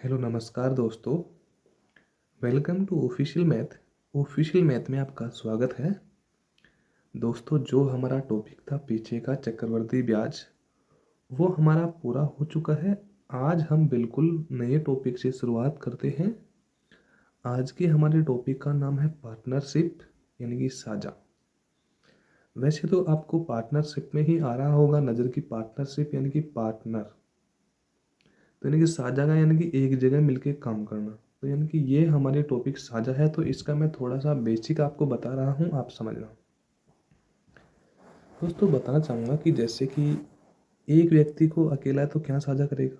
Hello नमस्कार दोस्तों। Welcome to official math में आपका स्वागत है। दोस्तों, जो हमारा टॉपिक था पीछे का चक्रवृद्धि ब्याज, वो हमारा पूरा हो चुका है। आज हम बिल्कुल नए टॉपिक से शुरुआत करते हैं। आज के हमारे टॉपिक का नाम है पार्टनरशिप, यानी कि साझा। वैसे तो आपको पार्टनरशिप में ही आ रहा होगा नज़र की पार्टनरशिप यानी कि पार्टनर, तो यानी कि साझा का यानी कि एक जगह मिलके काम करना। तो यानी कि ये हमारे टॉपिक साझा है, तो इसका मैं थोड़ा सा बेसिक आपको बता रहा हूँ, आप समझना। दोस्तों, बताना चाहूँगा कि जैसे कि एक व्यक्ति को अकेला तो क्या साझा करेगा,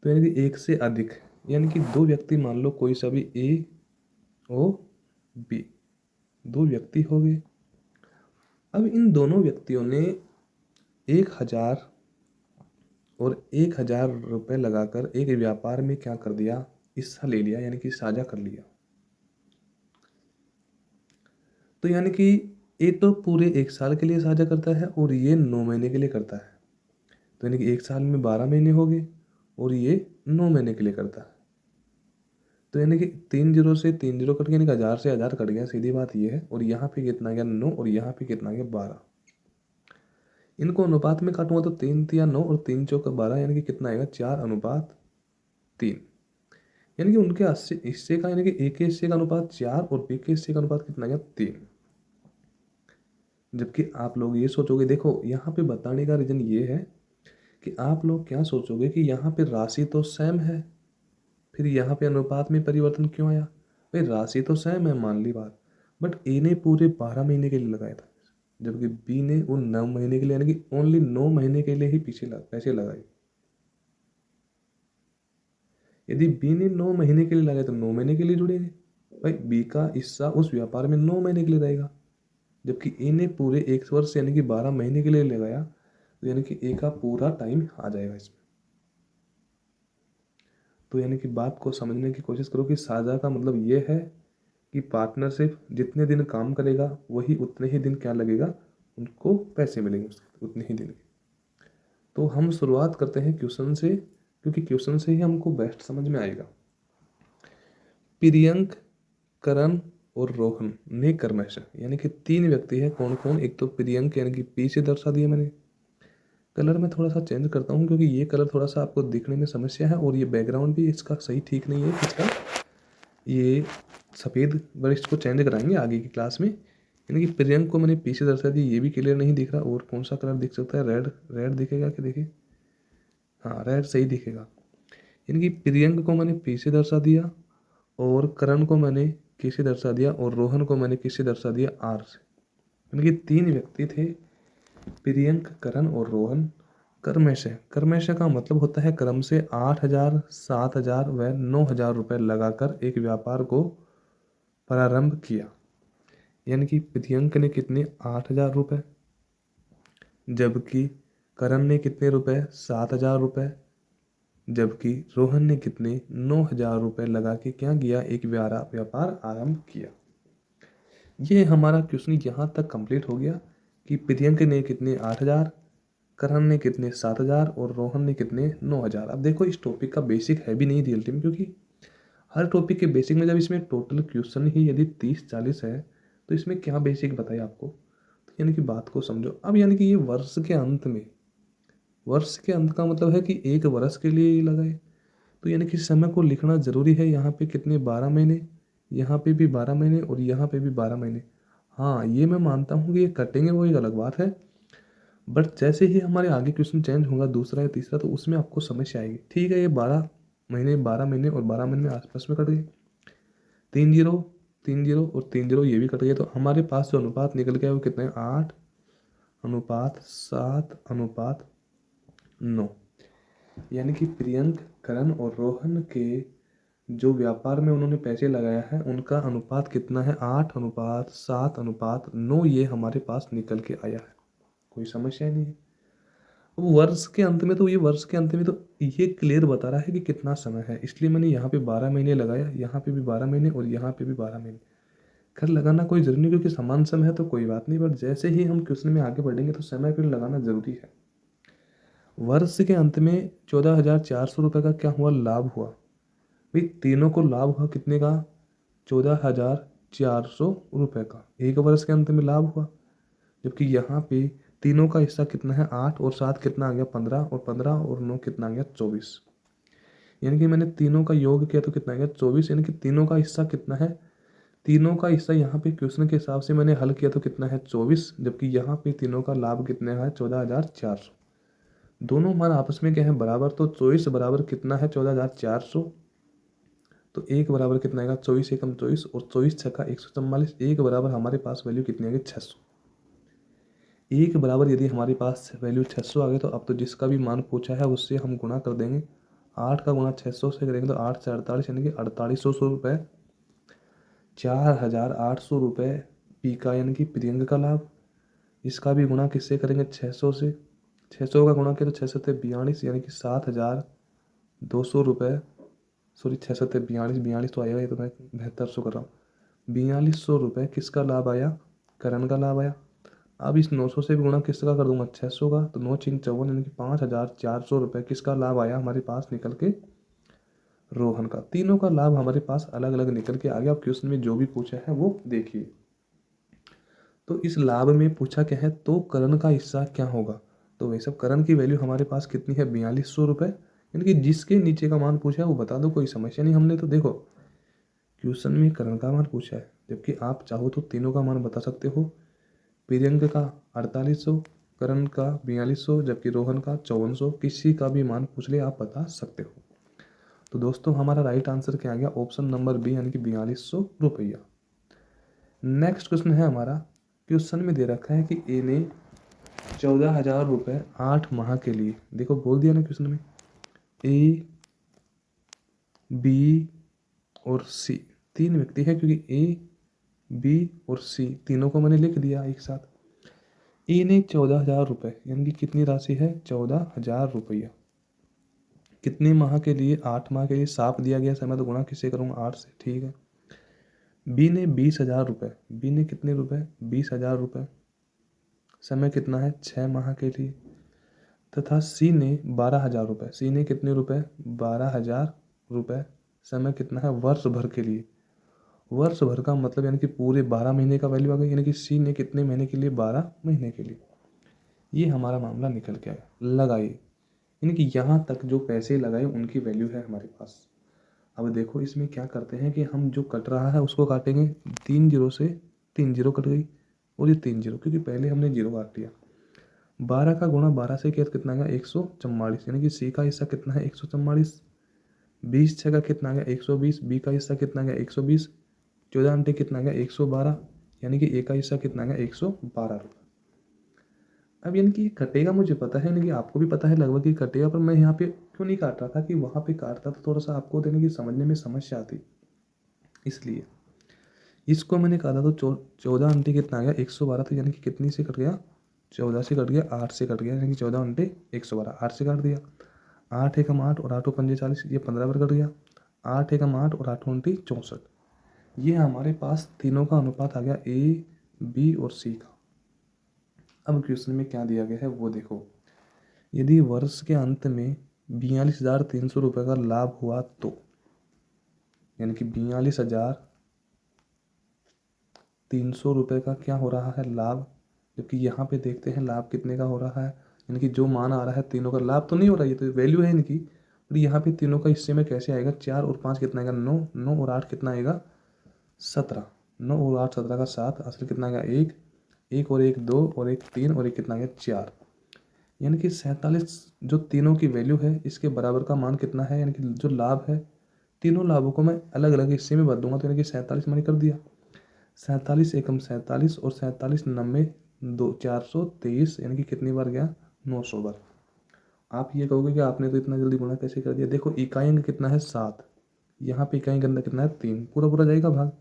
तो यानी कि एक से अधिक, यानी कि दो व्यक्ति, मान लो कोई सा भी ए ओ बी, दो व्यक्ति हो गए। अब इन दोनों व्यक्तियों ने 1,000 और 1,000 रुपये लगाकर एक व्यापार में क्या कर दिया, हिस्सा ले लिया, यानी कि साझा कर लिया। तो यानी कि ये तो पूरे 1 साल के लिए साझा करता है और ये 9 महीने के लिए करता है। तो यानी कि 1 साल में 12 महीने हो गए और ये 9 महीने के लिए करता है। तो यानी कि 3 जीरो से 3 जीरो कट गया, यानी कि 1,000 से 1,000 कट गया, सीधी बात ये है। और यहाँ पे कितना गया 9 और यहाँ पे कितना गया 12। इनको अनुपात में काटूंगा तो 3 तिया 9 और 3 चौका 12, यानी कि कितना आएगा 4:3। यानी कि उनके हिस्से का, यानी कि ए के हिस्से का अनुपात 4 और बी के हिस्से का अनुपात कितना गया 3। जबकि आप लोग ये सोचोगे, देखो यहाँ पे बताने का रीजन ये है कि आप लोग क्या सोचोगे कि यहाँ पे राशि तो सेम है, फिर यहाँ पे अनुपात में परिवर्तन क्यों आया। भाई राशि तो सेम है, मान ली बात, बट ए ने पूरे 12 महीने के लिए लगाया था, जबकि बी ने वो 9 महीने के लिए, यानी कि ओनली 9 महीने के लिए ही पैसे लगाए। यदि बी ने 9 महीने के लिए लगाए तो 9 महीने के लिए जुड़ेंगे। भाई बी का हिस्सा उस व्यापार में 9 महीने के लिए रहेगा, जबकि ए ने पूरे 1 वर्ष यानी कि 12 महीने के लिए लगाया, तो यानी कि ए का पूरा टाइम आ जाएगा इसमें। तो यानी कि बात को समझने की कोशिश करो कि साझा का मतलब ये है कि पार्टनरशिप जितने दिन काम करेगा वही उतने ही दिन क्या लगेगा, उनको पैसे मिलेंगे उसके उतने ही दिन के। तो हम शुरुआत करते हैं क्वेश्चन से, क्योंकि क्वेश्चन से ही हमको बेस्ट समझ में आएगा। प्रियंक, करण और रोहन ने कर्मश, यानी कि 3 व्यक्ति है। कौन कौन? एक तो प्रियंक, यानी कि पी से दर्शा दिया मैंने। कलर में थोड़ा सा चेंज करता हूँ क्योंकि ये कलर थोड़ा सा आपको दिखने में समस्या है, और ये बैकग्राउंड भी इसका सही ठीक नहीं है इसका। ये सफ़ेद वरिष्ठ को चेंज कराएंगे आगे की क्लास में। यानी कि प्रियंक को मैंने पीछे दर्शा दी, ये भी क्लियर नहीं दिख रहा। और कौन सा कलर दिख सकता है? रेड। रेड दिखेगा कि देखिए, हाँ रेड सही दिखेगा। यानी कि प्रियंक को मैंने पीछे दर्शा दिया, और करण को मैंने किसे दर्शा दिया, और रोहन को मैंने किसे दर्शा दिया, आर से। यानी कि 3 व्यक्ति थे, प्रियंक, करण और रोहन। कर्मश है, कर्मश का मतलब होता है क्रम से 8,000, 7,000 व 9,000 रुपये लगाकर एक व्यापार को प्रारंभ किया। यानी कि प्रियंक ने कितने? 8,000 रुपये, जबकि करण ने कितने रुपए? 7,000 रुपये, जबकि रोहन ने कितने? 9,000 रुपये लगा के क्या किया? एक व्यापार आरंभ किया। ये हमारा क्वेश्चन यहाँ तक कंप्लीट हो गया कि प्रियंक ने कितने? 8,000, करण ने कितने? 7,000 और रोहन ने कितने? 9,000। अब देखो इस टॉपिक का बेसिक है भी नहीं रियलिटी में, क्योंकि हर टॉपिक के बेसिक में, जब इसमें टोटल क्वेश्चन ही यदि 30-40 है तो इसमें क्या बेसिक बताए आपको। तो यानी कि बात को समझो। अब यानी कि ये वर्ष के अंत में, वर्ष के अंत का मतलब है कि एक वर्ष के लिए ही लगाए, तो यानी कि समय को लिखना जरूरी है। यहाँ पे कितने? 12 महीने, यहाँ पे भी 12 महीने और यहाँ पे भी 12 महीने। हाँ ये मैं मानता हूँ कि ये कटेंगे, वो एक अलग बात है, बट जैसे ही हमारे आगे क्वेश्चन चेंज होगा दूसरा या तीसरा, तो उसमें आपको समस्या आएगी। ठीक है, ये 12 महीने, 12 महीने और 12 महीने में आसपास में कट गए। 3 जीरो, 3 जीरो और 3 जीरो ये भी कट गए। तो हमारे पास जो अनुपात निकल गया वो कितना है? 8:7:9। यानी कि प्रियंक, करण और रोहन के जो व्यापार में उन्होंने पैसे लगाया है उनका अनुपात कितना है? 8:7:9 ये हमारे पास निकल के आया है। कोई समस्या नहीं है। अब वर्ष के अंत में, तो ये वर्ष के अंत में तो ये क्लियर बता रहा है कि कितना समय है, इसलिए मैंने यहाँ पे 12 महीने लगाया, यहाँ पे भी 12 महीने और यहाँ पे भी 12 महीने। खैर लगाना कोई ज़रूरी नहीं, क्योंकि समान समय है तो कोई बात नहीं, बट जैसे ही हम क्वेश्चन में आगे बढ़ेंगे तो समय फिर लगाना ज़रूरी है। वर्ष के अंत में 14,400 रुपये का क्या हुआ, लाभ हुआ। भाई तीनों को लाभ हुआ कितने का, 14,400 रुपये का, एक वर्ष के अंत में लाभ हुआ। जबकि यहाँ पे तीनों का हिस्सा कितना है, 8 और 7 कितना आ गया, 15, और 15 और 9 कितना आ गया, 24। यानी कि मैंने तीनों का योग किया तो कितना आ गया, 24। यानी कि तीनों का हिस्सा कितना है, तीनों का हिस्सा यहाँ पे क्वेश्चन के हिसाब से मैंने हल किया तो कितना है, 24। जबकि यहाँ पे तीनों का लाभ कितना है, 14,400। दोनों मान आपस में क्या है, बराबर। तो 24 बराबर कितना है, 14,400। तो एक बराबर कितना आएगा, 24 एकम 24, और 24 छक्का 144। एक बराबर हमारे पास वैल्यू कितनी आ गई, 600। एक बराबर यदि हमारे पास वैल्यू 600 आ गई तो अब तो जिसका भी मान पूछा है उससे हम गुणा कर देंगे। 8 का गुणा 600 से करेंगे तो 8 से 48, यानी कि 4800 रुपये, 4,800 रुपये पी का, यानी कि प्रियंक का लाभ। इसका भी गुणा किससे करेंगे, 600 से। 600 का गुणा किया तो 6 से 42, यानी कि 7,200 रुपये। सॉरी, 6 से 42, 42 तो आएगा, ये तो मैं 7200 कर रहा हूँ। 4200 रुपये किसका लाभ आया, करण का लाभ आया। अब इस 900 से भी गुणा किसका कर दूंगा, 600 का। तो 9 6 54, यानी कि 5,400 रुपये किसका लाभ आया हमारे पास निकल के, रोहन का। तीनों का लाभ हमारे पास अलग अलग निकल के आ गया। अब क्वेश्चन में जो भी पूछा है वो देखिए। तो इस लाभ में पूछा क्या है, तो करण का हिस्सा क्या होगा। तो वही सब करण की वैल्यू हमारे पास कितनी है, 4200 रुपये। यानी कि जिसके नीचे का मान पूछा है वो बता दो, कोई समस्या नहीं। हमने तो देखो क्वेश्चन में करण का मान पूछा है, जबकि आप चाहो तो तीनों का मान बता सकते हो। प्रियंक का 4800, करण का 4200, जबकि रोहन का 5400। किसी का भी मान पूछ ले आप बता सकते हो। तो दोस्तों हमारा राइट आंसर क्या आ गया, ऑप्शन नंबर बी, यानी कि 4200 रुपया। नेक्स्ट क्वेश्चन है हमारा, क्वेश्चन में दे रखा है कि ए ने 14,000 रुपये 8 माह के लिए, देखो बोल दिया ना क्वेश्चन में, ए बी और सी तीन व्यक्ति है, क्योंकि ए बी और सी तीनों को मैंने लिख दिया एक साथ। ए ने 14,000 रुपये, यानी कि कितनी राशि है, 14,000 रुपया, कितने माह के लिए, 8 माह के लिए। साफ दिया गया समय तो गुणा किससे करूँगा, 8 से, ठीक है। बी ने 20,000 रुपये, बी ने कितने रुपए, 20,000 रुपये, समय कितना है, 6 माह के लिए। तथा सी ने 12,000 रुपये, सी ने कितने रुपए, 12,000 रुपये, समय कितना है, वर्ष भर के लिए। वर्ष भर का मतलब यानी कि पूरे 12 महीने का वैल्यू आ गई, यानी कि सी ने कितने महीने के लिए, 12 महीने के लिए। ये हमारा मामला निकल के आया। लगाइए, यानी कि यहाँ तक जो पैसे लगाए उनकी वैल्यू है हमारे पास। अब देखो इसमें क्या करते हैं कि हम जो कट रहा है उसको काटेंगे। 3 जीरो से 3 जीरो कट गई, और ये 3 जीरो, क्योंकि पहले हमने जीरो काट लिया। 12 का गुणा 12 से किया तो कितना आ गया, 144, यानी कि सी का हिस्सा कितना है, 144। 20 छः का कितना आ गया, 120। बी का हिस्सा कितना आ गया, 120। 14 अंटे कितना आ गया, 112, यानी कि ए का हिस्सा कितना आ गया, 112 रुपये। अब यानी कि ये कटेगा, मुझे पता है, यानी कि आपको भी पता है लगभग कि कटेगा, पर मैं यहाँ पे क्यों नहीं काट रहा था कि वहाँ पे काटता तो थोड़ा सा आपको देने की समझने में समस्या आती, इसलिए इसको मैंने कहा था। तो 14 अंटे कितना आ गया, 112, तो यानी कि कितनी से कट गया, 14 से कट गया, 8 से कट गया, यानी कि 14 अंटे 112, 8 से काट दिया। 8 एकम 8 और 8 पंजे 40, ये 15 पर कट गया। 8 एकम 8 और 8 उनटी 64। ये हमारे पास तीनों का अनुपात आ गया, ए बी और सी का। अब क्वेश्चन में क्या दिया गया है वो देखो। यदि वर्ष के अंत में 42,300 रुपये का लाभ हुआ तो, यानी कि 42,300 रुपये का क्या हो रहा है, लाभ। जबकि यहाँ पे देखते हैं लाभ कितने का हो रहा है, यानी कि जो मान आ रहा है तीनों का लाभ तो नहीं हो रहा है, ये तो वैल्यू है इनकी। और यहाँ पे तीनों का हिस्से में कैसे आएगा, 4 और 5 कितना आएगा, 9, 9 और 8 कितना आएगा, 17। 9 और 8 17 का 7, असल कितना आएगा, 1, 1 और 1 2 और 1 3 और 1 कितना आएगा, 4। यानी कि 47 जो तीनों की वैल्यू है इसके बराबर का मान कितना है, यानी कि जो लाभ है, तीनों लाभों को मैं अलग अलग हिस्से में बांट दूंगा, तो यानी कि 47 मैंने कर दिया। 47 एकम 47 और 47 नब्बे 423, यानी कि कितनी बार गया, 900 बार। आप ये कहोगे कि आपने तो इतना जल्दी गुणा कैसे कर दिया। देखो इकाई अंक कितना है, 7, यहाँ पे इकाई अंक कितना है, 3, पूरा पूरा जाएगा भाग।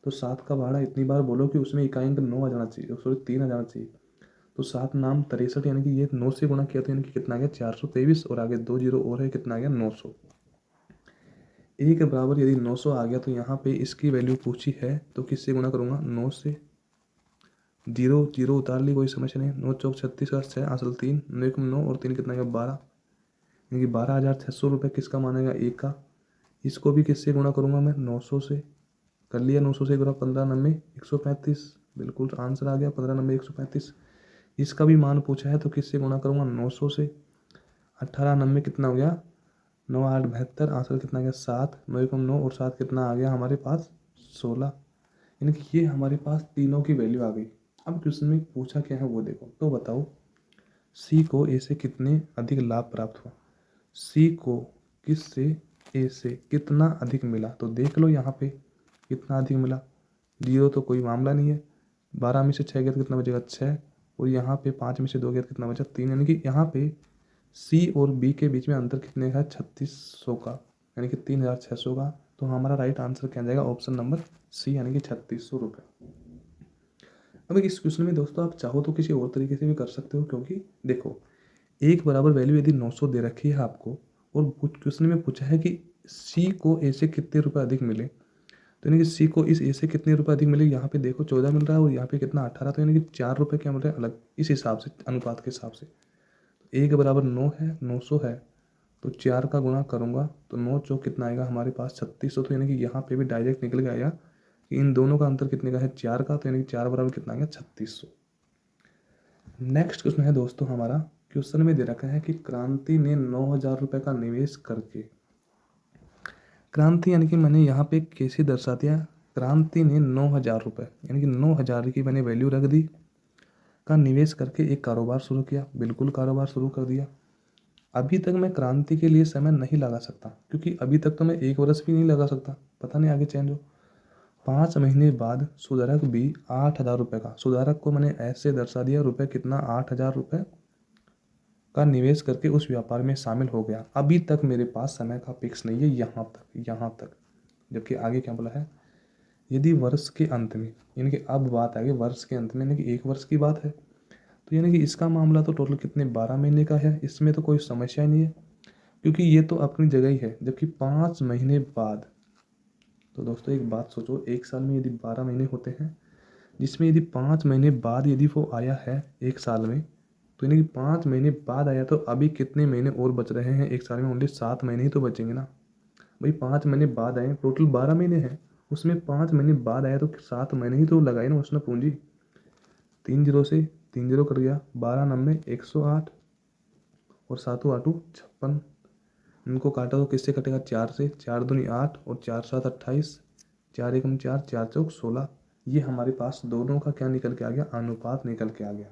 तो 7 का भाड़ा इतनी बार बोलो कि उसमें इकाई अंक 9 आ जाना चाहिए, सॉरी 3 आ जाना चाहिए। तो 7 नाम 63, यानी कि ये 9 से गुणा किया तो यानी कि कितना आ गया, 423, और आगे 2 जीरो और है, कितना आ गया, 900। ए के बराबर यदि 900 आ गया तो यहाँ पे इसकी वैल्यू पूछी है तो किससे गुणा करूँगा, 9 से। जीरो जीरो उतार ली, कोई समस्या नहीं। 9 चौक 36 का 6 असल 3, 9 एकम 9 और 3 कितना गया 12, यानी कि 12,600 रुपये किसका मानेगा, एक का। इसको भी किससे गुणा करूँगा मैं, 900 से। कर लिया, 900 से गुणा 15 नब्बे 135, बिल्कुल आंसर आ गया 15 नब्बे 135। इसका भी मान पूछा है तो किससे गुणा करूँगा, 900 से। 18 नब्बे कितना हो गया, 9 8 72, आंसर कितना गया 7, 9 एकम 9 और 7 कितना आ गया हमारे पास 16। यानी कि ये हमारे पास तीनों की वैल्यू आ गई। अब क्वेश्चन में पूछा क्या है वो देखो, तो बताओ सी को ए से कितने अधिक लाभ प्राप्त हुआ। सी को किससे ए से कितना अधिक मिला, तो देख लो यहाँ पे कितना अधिक मिला। जीरो तो कोई मामला नहीं है, 12 में से 6 गया तो कितना बचेगा 6, और यहाँ पे 5 में से 2 गया तो कितना बचा 3, यानी कि यहाँ पे सी और बी के बीच में अंतर कितने का है, 3600 का, यानी कि 3600 का। तो हमारा राइट आंसर क्या जाएगा, ऑप्शन नंबर सी, यानी कि 3600 रुपये। अब इस क्वेश्चन में दोस्तों आप चाहो तो किसी और तरीके से भी कर सकते हो, क्योंकि देखो एक बराबर वैल्यू यदि 900 दे रखी है आपको और क्वेश्चन में पूछा है कि सी को ए से कितने रुपए अधिक मिले, तो यानी कि सी को इस ए से कितने रुपए अधिक मिले, यहाँ पे देखो 14 मिल रहा है और यहाँ पे कितना 18, तो यानी कि 4 रुपये क्या मिल रहा है अलग, इस हिसाब से अनुपात के हिसाब से। एक बराबर 9 है, 900 है, तो 4 का गुणा करूँगा तो 9 चौक कितना आएगा हमारे पास 3600, तो यानी कि यहाँ पे भी डायरेक्ट निकल के आया कि इन दोनों का अंतर कितने का है 4 का, तो यानी कि 4 बराबर कितना आ गया 3600। नेक्स्ट क्वेश्चन है दोस्तों हमारा, क्वेश्चन में दे रखा है कि क्रांति ने 9,000 रुपये का निवेश करके, क्रांति यानी कि मैंने यहाँ पे कैसे दर्शा दिया, क्रांति ने 9,000 रुपये यानी कि 9,000 की मैंने वैल्यू रख दी का निवेश करके एक कारोबार शुरू किया। बिल्कुल कारोबार शुरू कर दिया। अभी तक मैं क्रांति के लिए समय नहीं लगा सकता, क्योंकि अभी तक तो मैं 1 वर्ष भी नहीं लगा सकता, पता नहीं आगे चेंज हो। 5 महीने बाद सुधारक भी 8,000 रुपये का, सुधारक को मैंने ऐसे दर्शा दिया, रुपये कितना 8,000 रुपये का निवेश करके उस व्यापार में शामिल हो गया। अभी तक मेरे पास समय का फिक्स नहीं है, यहाँ तक। जबकि आगे क्या बोला है, यदि वर्ष के अंत में, यानी कि अब बात आ गई वर्ष के अंत में, यानी कि 1 वर्ष की बात है, तो यानी कि इसका मामला तो टोटल कितने 12 महीने का है, इसमें तो कोई समस्या ही नहीं है, क्योंकि ये तो अपनी जगह ही है। जबकि 5 महीने बाद, तो दोस्तों एक बात सोचो, एक साल में यदि 12 महीने होते हैं, जिसमें यदि 5 महीने बाद यदि वो आया है एक साल में, तो यानी कि 5 महीने बाद आया, तो अभी कितने महीने और बच रहे हैं एक साल में, ओनली 7 महीने ही तो बचेंगे ना भाई। 5 महीने बाद आए, टोटल 12 महीने हैं, उसमें 5 महीने बाद आया तो 7 महीने ही तो लगाए ना उसने पूंजी। 3 जीरो से 3 जीरो कर गया, 12 नब्बे 108 और 7 8 56, इनको काटा तो किससे कटेगा 4 से, 4 दूनी 8 और 4 7 28, 4 एकम 4, 4 चौक 16। ये हमारे पास दोनों का क्या निकल के आ गया, अनुपात निकल के आ गया।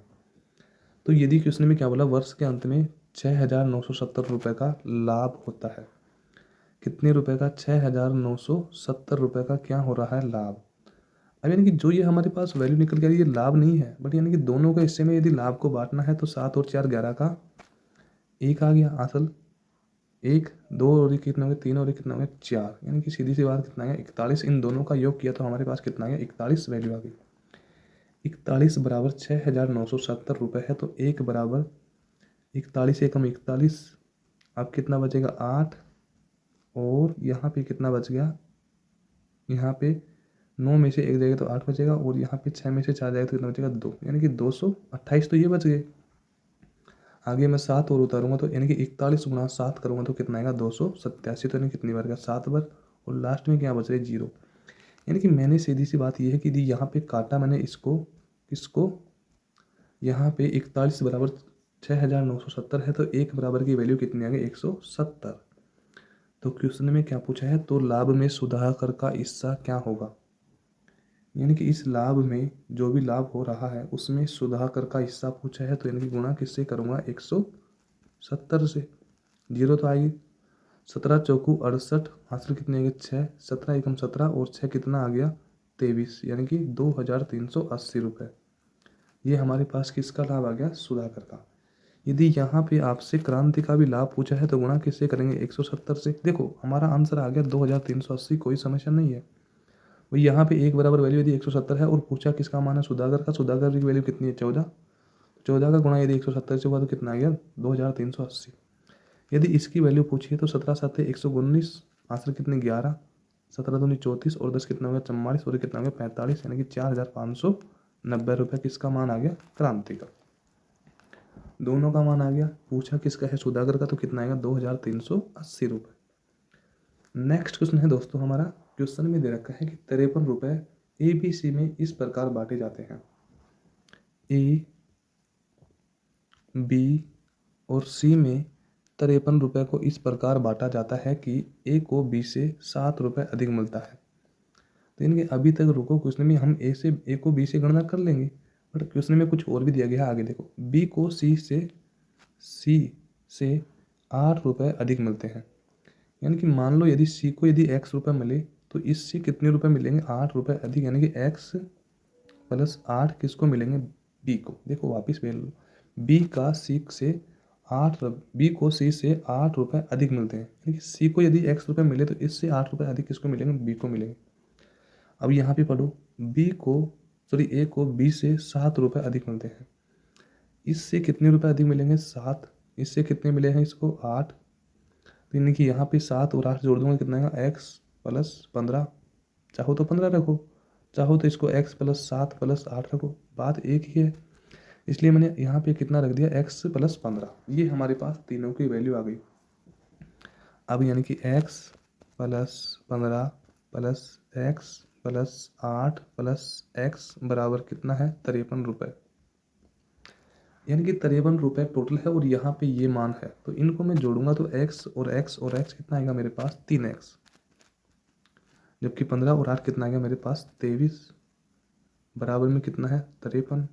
तो यदि क्वेश्चन में क्या बोला, वर्ष के अंत में 6,970 रुपये का लाभ होता है। कितने रुपए का, 6,970 रुपये का क्या हो रहा है लाभ। अब यानी कि जो ये हमारे पास वैल्यू निकल के आ रही है ये लाभ नहीं है, बट यानी कि दोनों के हिस्से में यदि लाभ को बांटना है तो 7 और 4 11 का 1 आ गया असल, 1 2 और ये कितना हो गया 3 और ये कितना हो गया 4, यानी कि सीधी सी बात कितना आ गया 41। इन दोनों का योग किया तो हमारे पास कितना आ गया 41 वैल्यू आ गई। 41 बराबर 6,970 रुपये है, तो 1 बराबर 41 एकम 41, अब कितना बचेगा 8, और यहाँ पे कितना बच गया, यहाँ पे 9 में से 1 जाएगा तो 8 बचेगा, और यहाँ पे 6 में से 4 जाएगा तो कितना बचेगा 2, यानी कि 228 तो ये बच गए। आगे मैं 7 और उतारूंगा तो यानी कि 41 गुणा 7 करूँगा तो कितना आएगा 287, तो यानी कितनी बार का 7 बार, और लास्ट में क्या बच रहा है 0। यानी कि मैंने सीधी सी बात यह है कि यहाँ पे काटा मैंने इसको यहाँ पे 41 बराबर 6,970 है, तो 1 बराबर की वैल्यू कितनी आ गई 170। तो क्वेश्चन में क्या पूछा है, तो लाभ में सुधाकर का हिस्सा क्या होगा, यानी कि इस लाभ में जो भी लाभ हो रहा है उसमें सुधाकर का हिस्सा पूछा है, तो यानी कि गुणा किससे करूँगा 170 से। 0 तो आएगी, 17 चौकू 68, हासिल कितने आ गए 6, 17 एकम 17 और 6 कितना आ गया 23, यानी कि 2,380 रुपये। ये हमारे पास किसका लाभ आ गया, सुधाकर का। यदि यहाँ पे आपसे क्रांति का भी लाभ पूछा है तो गुणा किससे करेंगे 170 से। देखो हमारा आंसर आ गया 2,380, कोई समस्या नहीं है। वही यहाँ पे 1 बराबर वैल्यू यदि 170 है और पूछा किसका मान है, सुधाकर का, सुधाकर की वैल्यू कितनी है 14, 14 का गुणा यदि 170 से हुआ तो कितना आ गया 2,380। यदि इसकी वैल्यू पूछी है तो 17 7 119, आंसर कितने 11, 17 दूनी 34 और 10 कितना हो गया 44 और कितना हो गया 45, यानी कि 4,500 90 रुपये किसका मान आ गया, क्रांति का। दोनों का मान आ गया। पूछा किसका है, सौदागर का, तो कितना आएगा 2380 रुपये। नेक्स्ट क्वेश्चन है दोस्तों हमारा, क्वेश्चन में दे रखा है कि 53 रुपये ए बी सी में इस प्रकार बांटे जाते हैं। ए बी और सी में 53 रुपये को इस प्रकार बांटा जाता है कि ए को बी से 7 रुपये अधिक मिलता है। तो इनके अभी तक रुको, क्वेश्चन में हम ए को बी से गणना कर लेंगे, बट क्वेश्चन में कुछ और भी दिया गया है। आगे देखो, बी को सी से 8 रुपये अधिक मिलते हैं। यानी कि मान लो यदि सी को यदि x रुपये मिले तो इससे कितने रुपये मिलेंगे, 8 रुपये अधिक, यानी कि x प्लस 8 किसको मिलेंगे, बी को। देखो वापिस ले लो, बी को सी से 8 रुपये अधिक मिलते हैं, यानी कि सी को यदि x रुपये मिले तो इससे 8 रुपये अधिक किसको मिलेंगे, बी को मिलेंगे। अब यहाँ पे पढ़ो, ए को बी से 7 रुपये अधिक मिलते हैं। इससे कितने रुपये अधिक मिलेंगे, 7। इससे कितने मिले हैं इसको, 8। तो यानी कि यहाँ पे 7 और 8 जोड़ दूंगा, कितना आएगा, x प्लस 15। चाहो तो 15 रखो, चाहो तो इसको x प्लस 7 प्लस 8 रखो, बात एक ही है। इसलिए मैंने यहाँ पे कितना रख दिया, x प्लस 15। ये हमारे पास तीनों की वैल्यू आ गई। अब यानी कि x plus 15 plus x plus 8 plus x बराबर कितना है, 53 रुपये। यानी कि 53 रुपये टोटल है और यहाँ पे ये मान है, तो इनको मैं जोड़ूंगा तो x और x और x कितना आएगा मेरे पास, 3x, जबकि 15 और 8 कितना आएगा मेरे पास, 23, बराबर में कितना है, 53।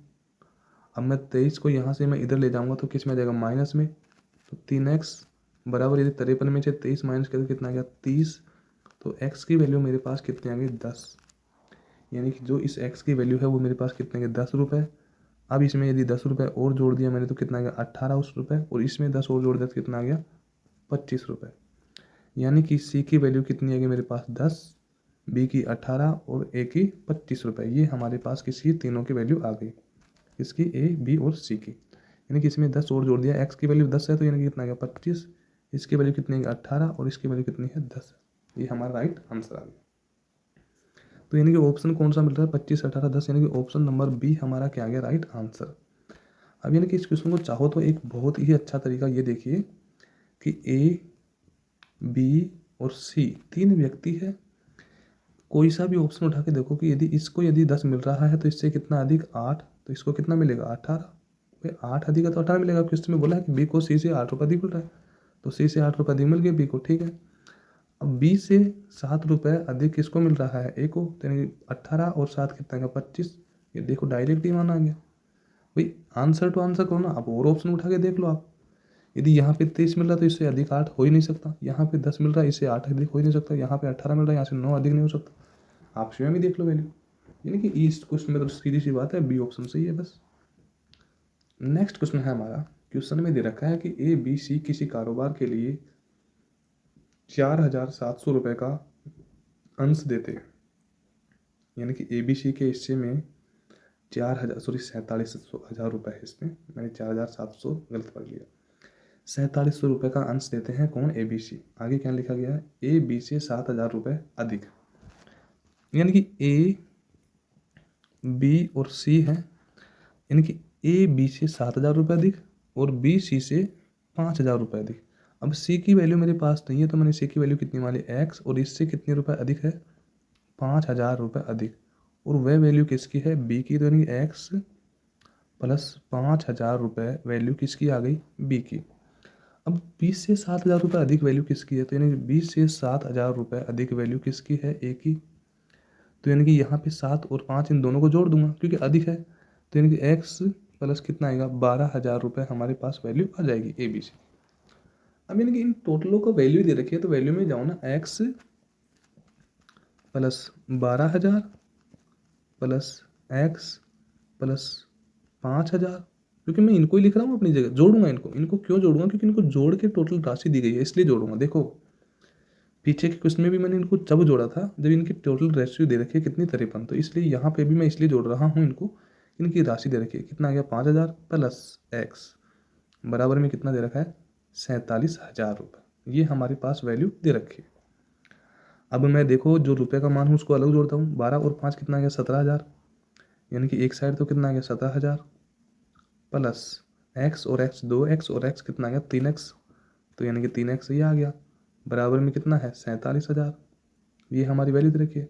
अब मैं 23 को यहाँ से मैं इधर ले जाऊंगा तो किस में आ जाएगा, माइनस में। तो 3x बराबर, यदि 53 में से 23 माइनस करें कितना आ गया, 30। तो x की वैल्यू मेरे पास कितनी आ गई, 10। यानी कि जो इस x की वैल्यू है वो मेरे पास कितने के, 10 रुपये। अब इसमें यदि 10 रुपये और जोड़ दिया मैंने तो कितना आ गया, 18 रुपये, और इसमें 10 और जोड़ दिया तो कितना आ गया, 25 रुपये। यानी कि सी की वैल्यू कितनी आ गई मेरे पास, 10, बी की 18 और ए की 25 रुपये। ये हमारे पास किसी तीनों की वैल्यू आ गई, इसकी ए बी और सी की। यानी कि इसमें 10 और जोड़ दिया, एक्स की वैल्यू 10 है तो यानी कि कितना आ गया, 25, इसकी वैल्यू कितनी है, 18, और इसकी वैल्यू कितनी है, 10। ये हमारा राइट आंसर आ गया। तो यानी कि ऑप्शन कौन सा मिल रहा है, 25, 18, 10, यानी कि ऑप्शन नंबर बी हमारा क्या आ गया, राइट आंसर। अब यानी कि इस क्वेश्चन को चाहो तो एक बहुत ही अच्छा तरीका ये देखिए कि ए बी और सी 3 व्यक्ति है, कोई सा भी ऑप्शन उठा के देखो कि यदि इसको यदि 10 मिल रहा है तो इससे कितना अधिक, 8, तो इसको कितना मिलेगा, 18। 8 अधिक है तो 18 मिलेगा, क्वेश्चन में बोला है कि बी को सी से 8 रुपये अधिक मिल रहा है, तो सी से 8 रुपये अधिक मिल गया बी को, ठीक है। अब बी से 7 रुपये अधिक किसको मिल रहा है, ए को, तो यानी 18 और 7 कितना है, 25। ये देखो डायरेक्ट ही मान आ गया भाई, आंसर टू आंसर करो ना। अब और ऑप्शन उठा के देख लो आप, यदि यहाँ पे 23 मिल रहा है तो इससे अधिक 8 हो ही नहीं सकता, यहाँ पे 10 मिल रहा है इससे 8 अधिक हो ही नहीं सकता, यहाँ पे 18 मिल रहा है यहाँ से 9 अधिक नहीं हो सकता। आप स्वयं ही देख लो वैल्यू। यानी कि इस क्वेश्चन में तो सीधी सी बात है, बी ऑप्शन सही है बस। नेक्स्ट क्वेश्चन है हमारा, क्वेश्चन में दे रखा है कि ए बी सी किसी कारोबार के लिए 4700 रुपये का अंश देते हैं। यानी कि ए बी सी के हिस्से में 4700 रुपये है, इसमें मैंने 4700 गलत पढ़ लिया। 4700 रुपये का अंश देते हैं कौन, ए बी सी। आगे क्या लिखा गया है, ए बी से 7000 रुपये अधिक। यानी कि ए बी और सी है, यानी कि ए बी से 7000 रुपये अधिक और बी सी से 5000 रुपये अधिक। अब सी की वैल्यू मेरे पास नहीं है तो मैंने सी की वैल्यू कितनी मानी, एक्स, और इससे कितने रुपये अधिक है, 5000 रुपये अधिक, और वह वैल्यू किसकी है, बी की। तो यानी कि एक्स प्लस 5000 रुपये वैल्यू किसकी आ गई, बी की। अब 20 से 7000 रुपये अधिक वैल्यू किसकी है, तो यानी कि 20 से 7000 रुपये अधिक वैल्यू किसकी है, ए की। तो यानी कि यहाँ पे 7 और 5 इन दोनों को जोड़ दूंगा क्योंकि अधिक है, तो यानी कि एक्स प्लस कितना आएगा, 12000 रुपये हमारे पास वैल्यू आ जाएगी ए बी सी। अब यानी कि इन टोटलों को वैल्यू दे रखी है तो वैल्यू में जाओ ना, x plus 12000 plus x plus 5000, क्योंकि मैं इनको ही लिख रहा हूँ अपनी जगह, जोड़ूंगा इनको क्यों जोड़ूंगा, क्योंकि इनको जोड़ के टोटल राशि दी गई है इसलिए जोड़ूंगा। देखो पीछे के क्वेश्चन में भी मैंने इनको जब जोड़ा था जब इनकी टोटल रेशियो दे रखी है कितनी, 53, तो इसलिए यहाँ पे भी मैं इसलिए जोड़ रहा हूँ इनको, इनकी राशि दे रखी है, कितना आ गया, 5000 प्लस एक्स बराबर में कितना दे रखा है, 47,000 रुपये। ये हमारे पास वैल्यू दे रखी है। अब मैं देखो जो रुपये का मान हूँ उसको अलग जोड़ता हूँ, 12 और 5 कितना आ गया, 17,000। यानी कि एक साइड तो कितना आ गया 17,000 प्लस एक्स और एक्स 2x और x कितना आ गया 3x, तो यानी कि 3x ये आ गया, बराबर में कितना है 47,000। ये हमारी वैल्यू दे रखी है।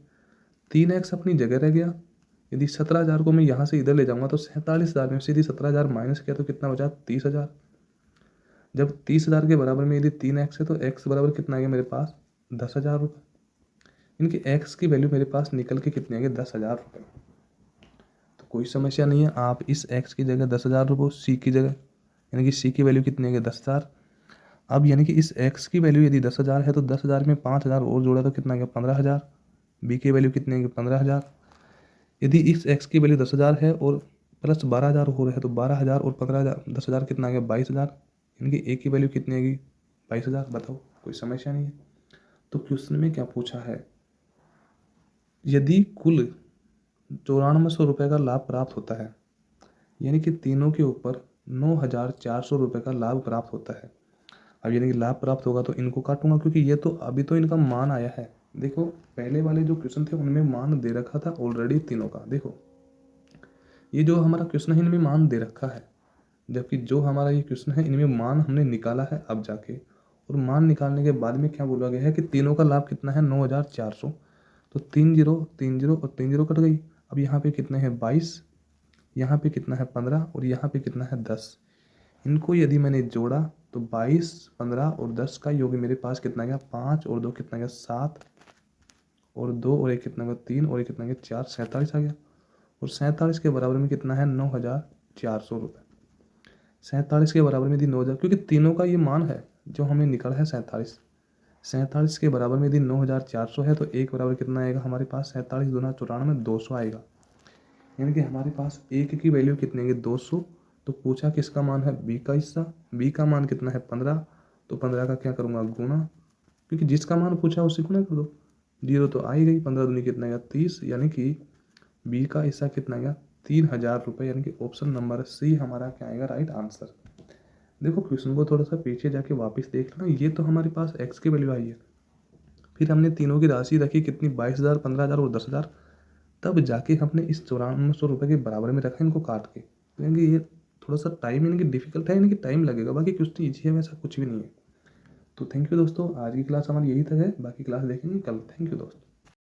3x अपनी जगह रह गया। यदि 17,000 को मैं यहाँ से इधर ले जाऊँगा तो 47,000 में से यदि 17,000 माइनस किया तो कितना बचा 30,000। जब 30,000 के बराबर में यदि 3x है तो x बराबर कितना आ गया मेरे पास 10,000 रुपये। इनकी x की वैल्यू मेरे पास निकल के कितनी आ गई 10,000 रुपये। तो कोई समस्या नहीं है, आप इस x की जगह 10,000 रुपये c की जगह, यानी कि c की वैल्यू कितनी आ गई 10,000। अब यानी कि इस x की वैल्यू यदि 10,000 है तो 10,000 में 5,000 और जोड़ा तो कितना आ गया 15,000। b की वैल्यू कितनी आ गई 15,000। यदि इस x की वैल्यू 10,000 है और प्लस 12,000 हो रहा है तो 12,000 और 15,000 10,000 कितना आ गया 22,000, यानी कि a की वैल्यू कितनी आएगी 22,000। बताओ, कोई समस्या नहीं है। तो क्वेश्चन में क्या पूछा है, यदि कुल 9400 रुपये का लाभ प्राप्त होता है, यानी कि तीनों के ऊपर 9,400 रुपये का लाभ प्राप्त होता है। अब यानी कि लाभ प्राप्त होगा तो इनको काटूंगा, क्योंकि ये तो अभी तो इनका मान आया है। देखो पहले वाले जो क्वेश्चन थे उनमें मान दे रखा था ऑलरेडी तीनों का। देखो ये जो हमारा क्वेश्चन है इनमें मान दे रखा है, जबकि जो हमारा ये क्वेश्चन है इनमें मान हमने निकाला है अब जाके। और मान निकालने के बाद में क्या बोला गया है कि तीनों का लाभ कितना है 9,400। तो 3 0 3 0 और 3 0 कट गई। अब यहाँ पे कितने हैं 22, यहाँ पे कितना है 15 और यहाँ पे कितना है 10। इनको यदि मैंने जोड़ा तो 22 15 और 10 का योग मेरे पास कितना गया 5 और 2 कितना गया 7 और 2 और 1 कितना गया 3 और 1 कितना गया 4, 47 आ गया। और 47 के बराबर में कितना है 9,400 रुपये। 47 के बराबर में यदि 9,000, क्योंकि तीनों का ये मान है जो हमें निकला है 47। 47 के बराबर में यदि 9,400 है तो एक बराबर कितना आएगा हमारे पास 47 दूना 94 200 आएगा। यानी कि हमारे पास एक की वैल्यू कितनी है 200। तो पूछा किसका मान है बी का हिस्सा, बी का मान कितना है 15। तो 15 का क्या करूँगा गुना, क्योंकि जिसका मान पूछा उसी गुना कर दो। 0 तो आ ही गई, 15 दूनी कितना गया 30, यानी कि बी का हिस्सा कितना गया 3,000 रुपये। यानी कि ऑप्शन नंबर सी हमारा क्या आएगा राइट आंसर। देखो क्वेश्चन को थोड़ा सा पीछे जाके वापस देख लेना। ये तो हमारे पास एक्स की वैल्यू आई है, फिर हमने तीनों की राशि रखी कितनी 22,000 15,000 और 10,000, तब जाके हमने इस 9400 रुपये के बराबर में रखा इनको काट के। क्योंकि ये थोड़ा सा टाइम यानी कि डिफिकल्ट है, यानी कि टाइम लगेगा, बाकी क्वेश्चन ईजी है, वैसा कुछ भी नहीं है। तो थैंक यू दोस्तों, आज की क्लास हमारी यही तक है, बाकी क्लास देखेंगे कल। थैंक यू दोस्तों।